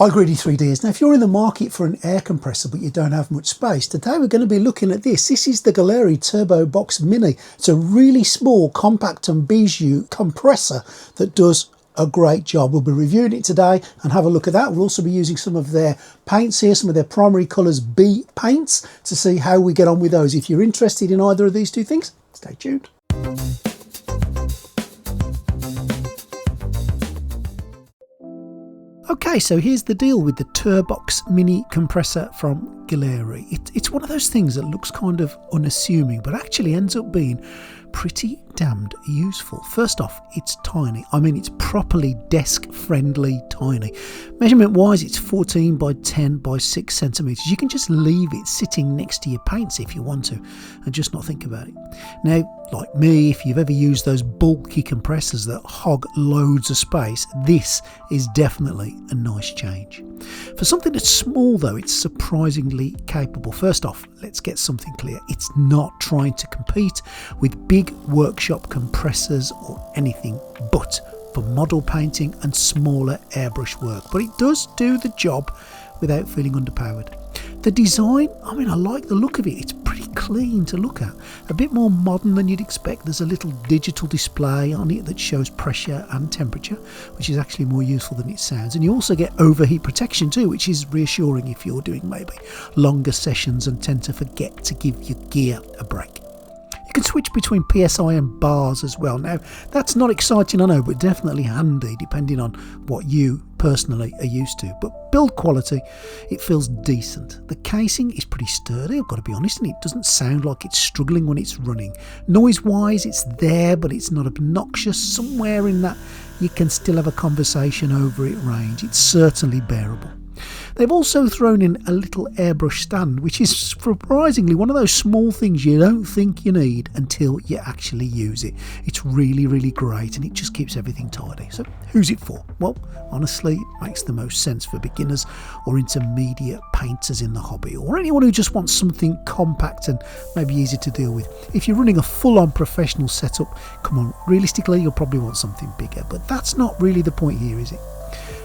Hi Greedy 3Ds. Now if you're in the market for an air compressor but you don't have much space, today we're going to be looking at this. This is the Gaalheri Turbox Mini. It's a really small, compact and bijou compressor that does a great job. We'll be reviewing it today and have a look at that. We'll also be using some of their paints here, some of their primary colours B paints, to see how we get on with those. If you're interested in either of these two things, stay tuned. Okay, so here's the deal with the Turbox Mini compressor from Gaalheri. It's one of those things that looks kind of unassuming, but actually ends up being pretty damned useful. First off, it's tiny. I mean, it's properly desk-friendly tiny. Measurement-wise, it's 14 by 10 by 6 centimetres. You can just leave it sitting next to your paints if you want to, and just not think about it. Now, like me, if you've ever used those bulky compressors that hog loads of space, this is definitely a nice change. For something that's small though, it's surprisingly capable. First off, let's get something clear. It's not trying to compete with big workshop compressors or anything but for model painting and smaller airbrush work. But it does do the job without feeling underpowered. The design, I mean, I like the look of it. It's pretty clean to look at. A bit more modern than you'd expect. There's a little digital display on it that shows pressure and temperature, which is actually more useful than it sounds. And you also get overheat protection too, which is reassuring if you're doing maybe longer sessions and tend to forget to give your gear a break. You can switch between PSI and bars as well. Now, that's not exciting, I know, but definitely handy depending on what you personally are used to. But build quality, it feels decent. The casing is pretty sturdy, I've got to be honest, and it doesn't sound like it's struggling when it's running. Noise-wise, it's there, but it's not obnoxious. Somewhere in that you can still have a conversation over it range. It's certainly bearable. They've also thrown in a little airbrush stand, which is surprisingly one of those small things you don't think you need until you actually use it. It's really, really great, and it just keeps everything tidy. So who's it for? Well, honestly, it makes the most sense for beginners or intermediate painters in the hobby, or anyone who just wants something compact and maybe easy to deal with. If you're running a full-on professional setup, come on, realistically you'll probably want something bigger, but that's not really the point here, is it?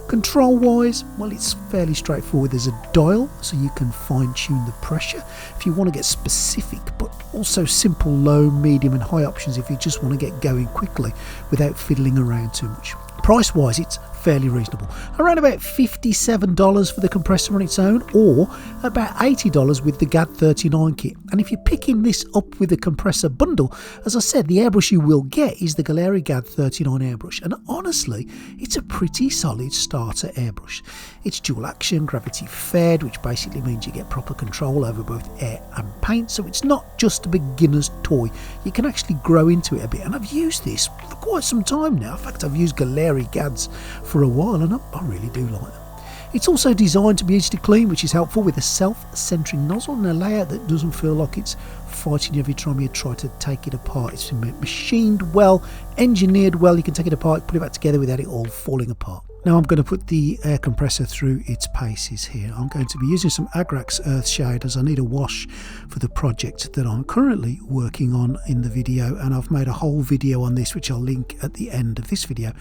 Control wise, well, it's fairly straightforward. There's a dial so you can fine tune the pressure if you want to get specific, but also simple low, medium and high options if you just want to get going quickly without fiddling around too much. Price wise, it's fairly reasonable, around about $57 for the compressor on its own, or about $80 with the GAD39 kit. And if you're picking this up with the compressor bundle, as I said, the airbrush you will get is the Gaalheri GAD39 airbrush, and honestly it's a pretty solid starter airbrush. It's dual action, gravity fed, which basically means you get proper control over both air and paint, so it's not just a beginner's toy. You can actually grow into it a bit, and I've used this for quite some time now. In fact, I've used Gaalheri GADs for a while, and I really do like them. It's also designed to be easy to clean, which is helpful, with a self-centering nozzle and a layout that doesn't feel like it's fighting you every time you try to take it apart. It's machined well, engineered well. You can take it apart, put it back together without it all falling apart. Now I'm going to put the air compressor through its paces here. I'm going to be using some Agrax Earthshade as I need a wash for the project that I'm currently working on in the video, and I've made a whole video on this which I'll link at the end of this video.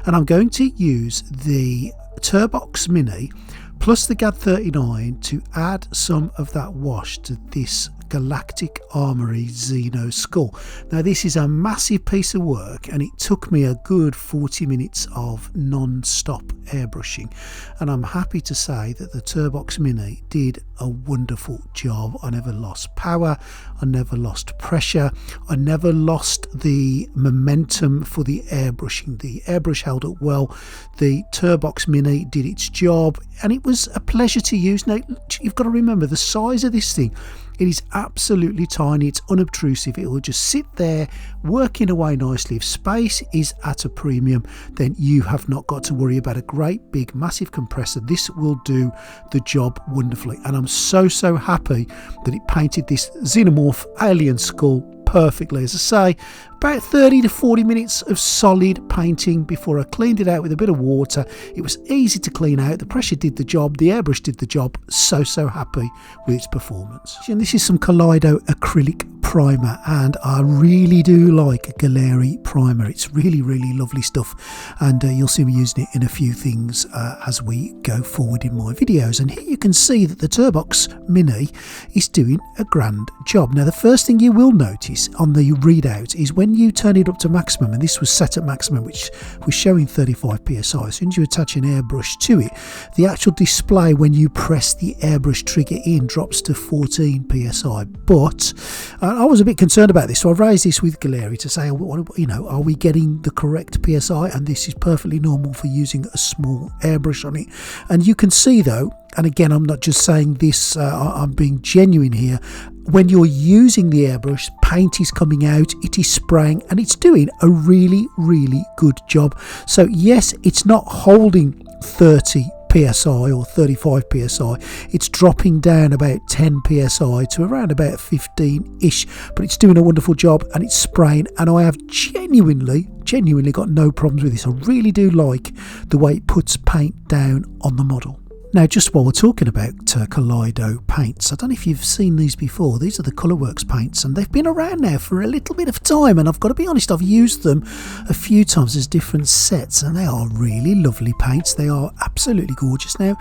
And I'm going to use the Turbox Mini plus the GAD39 to add some of that wash to this Galactic Armory Xeno skull. Now this is a massive piece of work, and it took me a good 40 minutes of non-stop airbrushing, and I'm happy to say that the Turbox Mini did a wonderful job. I never lost power, I never lost pressure, I never lost the momentum for the airbrushing. The airbrush held up well, the Turbox Mini did its job, and it was a pleasure to use. Now you've got to remember the size of this thing. It is absolutely tiny, it's unobtrusive, it will just sit there working away nicely. If space is at a premium, then you have not got to worry about a great big massive compressor. This will do the job wonderfully, and I'm so happy that it painted this xenomorph alien skull perfectly. As I say, about 30 to 40 minutes of solid painting before I cleaned it out with a bit of water. It was easy to clean out, the pressure did the job, the airbrush did the job. So happy with its performance. And this is some Kaleido acrylic primer, and I really do like Gaalheri primer. It's really lovely stuff, and you'll see me using it in a few things as we go forward in my videos. And here you can see that the Turbox Mini is doing a grand job. Now the first thing you will notice on the readout is when you turn it up to maximum, and this was set at maximum, which was showing 35 psi. As soon as you attach an airbrush to it, the actual display when you press the airbrush trigger in drops to 14 psi. But I was a bit concerned about this, so I raised this with Gaahleri to say, you know, are we getting the correct psi? And this is perfectly normal for using a small airbrush on it. And you can see though, and again, I'm not just saying this, I'm being genuine here, when you're using the airbrush, paint is coming out, it is spraying, and it's doing a really good job. So yes, it's not holding 30 psi or 35 psi, it's dropping down about 10 psi to around about 15-ish, but it's doing a wonderful job and it's spraying, and I have genuinely got no problems with this. I really do like the way it puts paint down on the model. Now, just while we're talking about Kaleido paints, I don't know if you've seen these before. These are the ColorWorks paints, and they've been around now for a little bit of time, and I've got to be honest, I've used them a few times as different sets, and they are really lovely paints. They are absolutely gorgeous. Now,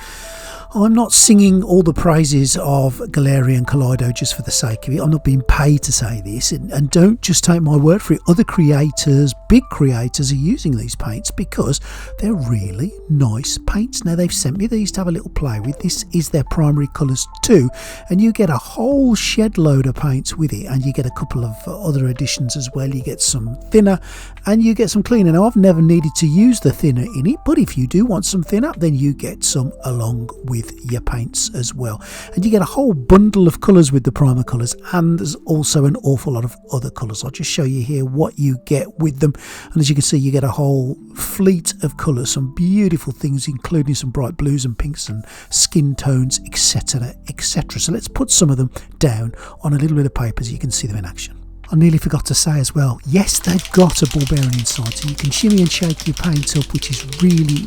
I'm not singing all the praises of Gaahleri and Kaleido just for the sake of it. I'm not being paid to say this, and don't just take my word for it. Other creators, big creators, are using these paints because they're really nice paints. Now, they've sent me these to have a little play with. This is their primary colours too, and you get a whole shed load of paints with it, and you get a couple of other additions as well. You get some thinner and you get some cleaner. Now, I've never needed to use the thinner in it, but if you do want some thinner, then you get some along with your paints as well, and you get a whole bundle of colours with the primer colours, and there's also an awful lot of other colours. I'll just show you here what you get with them, and as you can see, you get a whole fleet of colours, some beautiful things including some bright blues and pinks and skin tones, etc, etc. So let's put some of them down on a little bit of paper so you can see them in action. I nearly forgot to say as well, yes, they've got a ball bearing inside, so you can shimmy and shake your paint up, which is really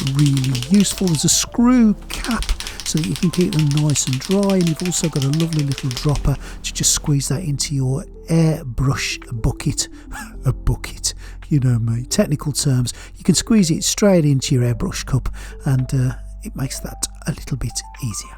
useful. There's a screw cap so that you can keep them nice and dry, and you've also got a lovely little dropper to just squeeze that into your airbrush bucket. A bucket, you know me, technical terms. You can squeeze it straight into your airbrush cup, and it makes that a little bit easier.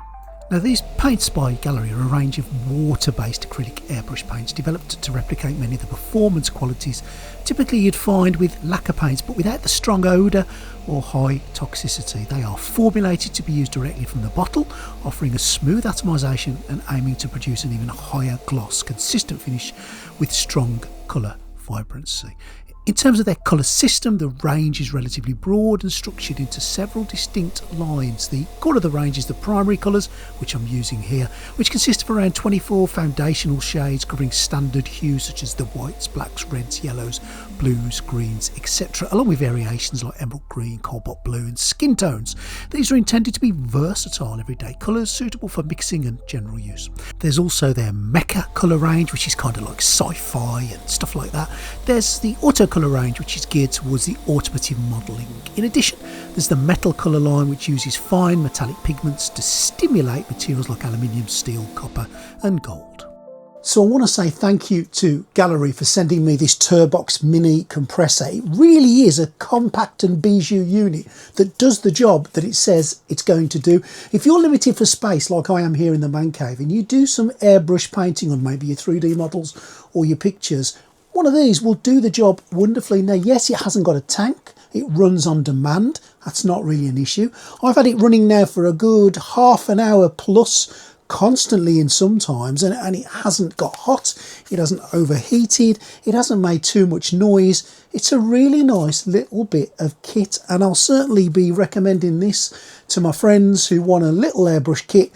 Now, these paints by Gaahleri are a range of water-based acrylic airbrush paints developed to replicate many of the performance qualities typically you'd find with lacquer paints, but without the strong odour or high toxicity. They are formulated to be used directly from the bottle, offering a smooth atomisation and aiming to produce an even higher gloss, consistent finish with strong colour vibrancy. In terms of their colour system, the range is relatively broad and structured into several distinct lines. The core of the range is the primary colours, which I'm using here, which consist of around 24 foundational shades covering standard hues such as the whites, blacks, reds, yellows, blues, greens, etc., along with variations like emerald green, cobalt blue and skin tones. These are intended to be versatile everyday colours suitable for mixing and general use. There's also their mecha colour range, which is kind of like sci-fi and stuff like that. There's the auto colour range, which is geared towards the automotive modelling. In addition, there's the metal colour line, which uses fine metallic pigments to stimulate materials like aluminium, steel, copper and gold. So I want to say thank you to Gaahleri for sending me this Turbox Mini compressor. It really is a compact and bijou unit that does the job that it says it's going to do. If you're limited for space like I am here in the man cave, and you do some airbrush painting on maybe your 3D models or your pictures, one of these will do the job wonderfully. Now, yes, it hasn't got a tank. It runs on demand. That's not really an issue. I've had it running now for a good half an hour plus, constantly in sometimes, and it hasn't got hot, it hasn't overheated, it hasn't made too much noise. It's a really nice little bit of kit, and I'll certainly be recommending this to my friends who want a little airbrush kit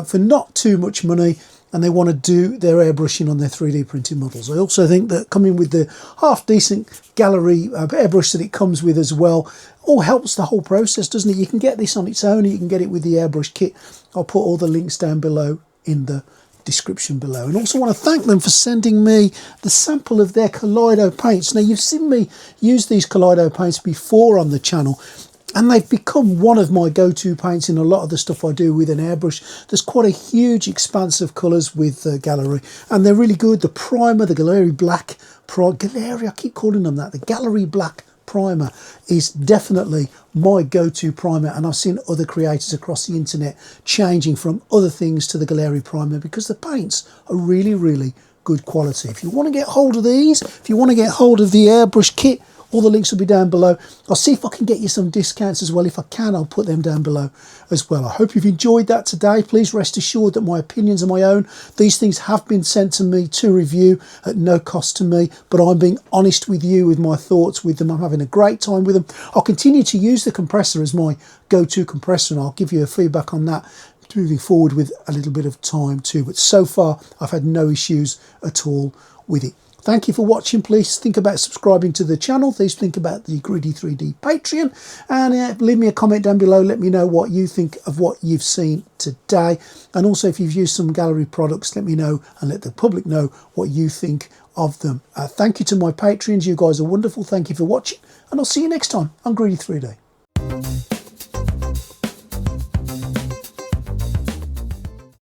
for not too much money, and they want to do their airbrushing on their 3D printed models. I also think that coming with the half decent Gaahleri airbrush that it comes with as well all helps the whole process, doesn't it? You can get this on its own, or you can get it with the airbrush kit. I'll put all the links down below in the description below. And also want to thank them for sending me the sample of their Kaleido paints. Now, you've seen me use these Kaleido paints before on the channel, and they've become one of my go-to paints in a lot of the stuff I do with an airbrush. There's quite a huge expanse of colours with Gaahleri, and they're really good. The primer, the Gaahleri Black, Gaahleri, I keep calling them that, the Gaahleri Black primer is definitely my go-to primer, and I've seen other creators across the internet changing from other things to the Gaahleri primer because the paints are really, really good quality. If you want to get hold of these, if you want to get hold of the airbrush kit, all the links will be down below. I'll see if I can get you some discounts as well. If I can, I'll put them down below as well. I hope you've enjoyed that today. Please rest assured that my opinions are my own. These things have been sent to me to review at no cost to me, but I'm being honest with you with my thoughts with them. I'm having a great time with them. I'll continue to use the compressor as my go-to compressor, and I'll give you a feedback on that moving forward with a little bit of time too. But so far, I've had no issues at all with it. Thank you for watching. Please think about subscribing to the channel. Please think about the Greedy 3D Patreon, and leave me a comment down below. Let me know what you think of what you've seen today. And also, if you've used some Gaahleri products, let me know and let the public know what you think of them. Thank you to my Patreons. You guys are wonderful. Thank you for watching, and I'll see you next time on Greedy 3D.